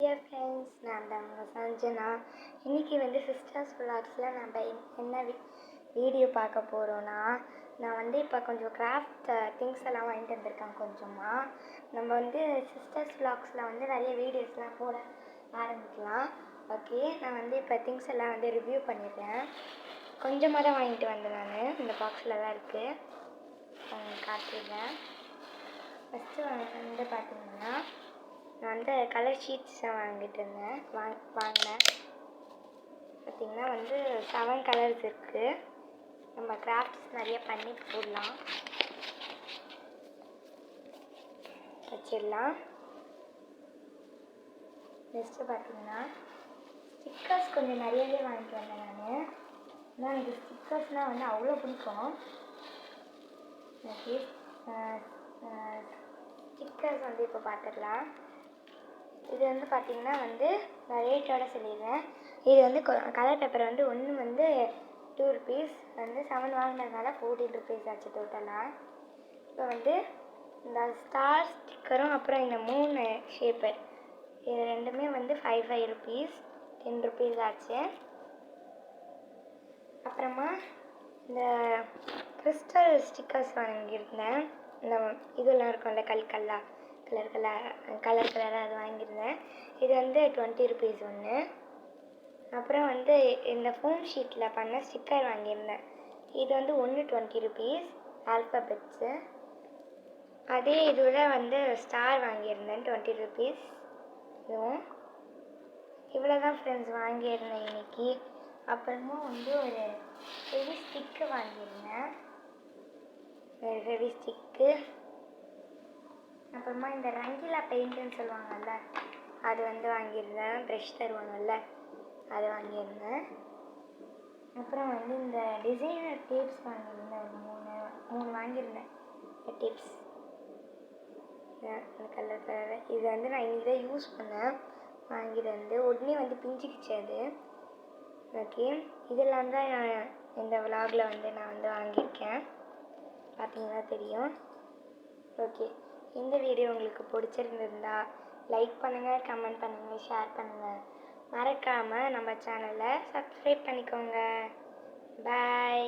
Dear friends, நான் தான் உங்கள் சஞ்சனா. இன்றைக்கி வந்து சிஸ்டர்ஸ் விலாக்ஸில் நம்ம என்ன வீடியோ பார்க்க போகிறோன்னா, நான் வந்து இப்போ கொஞ்சம் கிராஃப்ட் திங்ஸ் எல்லாம் வாங்கிட்டு வந்திருக்கேன். கொஞ்சமாக நம்ம வந்து சிஸ்டர்ஸ் விலாக்ஸில் வந்து நிறைய வீடியோஸ்லாம் போட ஆரம்பிக்கலாம். ஓகே, நான் வந்து இப்போ திங்ஸ் எல்லாம் வந்து ரிவ்யூ பண்ணிடுறேன். கொஞ்சமாக தான் வாங்கிட்டு வந்தேன். நான் இந்த பாக்ஸில் தான் இருக்குது, காட்டிடுறேன். ஃபஸ்ட்டு வந்து பார்த்திங்கன்னா, நான் வந்து கலர் ஷீட்ஸை வாங்கிட்டு இருந்தேன். வாங்கினேன். பார்த்திங்கன்னா வந்து 7 கலர்ஸ் இருக்குது. நம்ம கிராஃப்ட்ஸ் நிறைய பண்ணி போடலாம், வச்சிடலாம். நெக்ஸ்ட்டு பார்த்திங்கன்னா ஸ்டிக்கர்ஸ் கொஞ்சம் நிறையவே வாங்கிட்டு வந்தேன் நான். ஆனால் எனக்கு ஸ்டிக்கர்ஸ்னால் வந்து அவ்வளோ பிடிக்கும். ஓகே, ஸ்டிக்கர்ஸ் வந்து இப்போ பார்த்துடலாம். இது வந்து பார்த்திங்கன்னா வந்து நான் ரேட்டோட சொல்லிடுறேன். இது வந்து கலர் பேப்பர் வந்து ஒன்று வந்து 2 rupees, வந்து 7 வாங்கினதுனால 14 rupees ஆச்சு டோட்டலாக. இப்போ வந்து இந்த ஸ்டார் ஸ்டிக்கரும் அப்புறம் இந்த 3 ஷேப்பு, இது ரெண்டுமே வந்து 5 rupees, 10 rupees ஆச்சு. அப்புறமா இந்த கிறிஸ்டல் ஸ்டிக்கர்ஸ் வாங்கியிருந்தேன். இந்த இதெல்லாம் இருக்கும்ல கலர் கலராக அது வாங்கியிருந்தேன். இது வந்து 20 rupees ஒன்று. அப்புறம் வந்து இந்த ஃபோம் ஷீட்டில் பண்ண ஸ்டிக்கர் வாங்கியிருந்தேன். இது வந்து ஒன்று 20 rupees, ஆல்ஃபபெட்ஸு. அதே இதில் வந்து ஸ்டார் வாங்கியிருந்தேன் 20 rupees. இதுவும் இவ்வளோ தான் ஃப்ரெண்ட்ஸ் வாங்கியிருந்தேன் இன்றைக்கி. அப்புறமா வந்து ஒரு ஹெவி ஸ்டிக்கு வாங்கியிருந்தேன், ஹெவி ஸ்டிக்கு. அப்புறமா இந்த ரங்கிலா பெயிண்ட்டுன்னு சொல்லுவாங்கள்ல, அது வந்து வாங்கியிருந்தேன். ப்ரெஷ் தருவாங்கல்ல, அது வாங்கியிருந்தேன். அப்புறம் வந்து இந்த டிசைனர் டேப்ஸ் வாங்கியிருந்தேன். ஒரு மூணு வாங்கியிருந்தேன் டிப்ஸ், கலர். இது வந்து நான் இன்றைக்கி தான் யூஸ் பண்ணேன். வாங்கிட்டு வந்து உடனே வந்து பிஞ்சிக்கிச்சு அது. ஓகே, இதெல்லாம் தான் இந்த விலாகில் வந்து நான் வந்து வாங்கியிருக்கேன். பார்த்தீங்கன்னா தெரியும். ஓகே, இந்த வீடியோ உங்களுக்கு பிடிச்சிருந்துருந்தா லைக் பண்ணுங்கள், கமெண்ட் பண்ணுங்கள், ஷேர் பண்ணுங்கள். மறக்காமல் நம்ம சேனலை சப்ஸ்கிரைப் பண்ணிக்கோங்க. பாய்.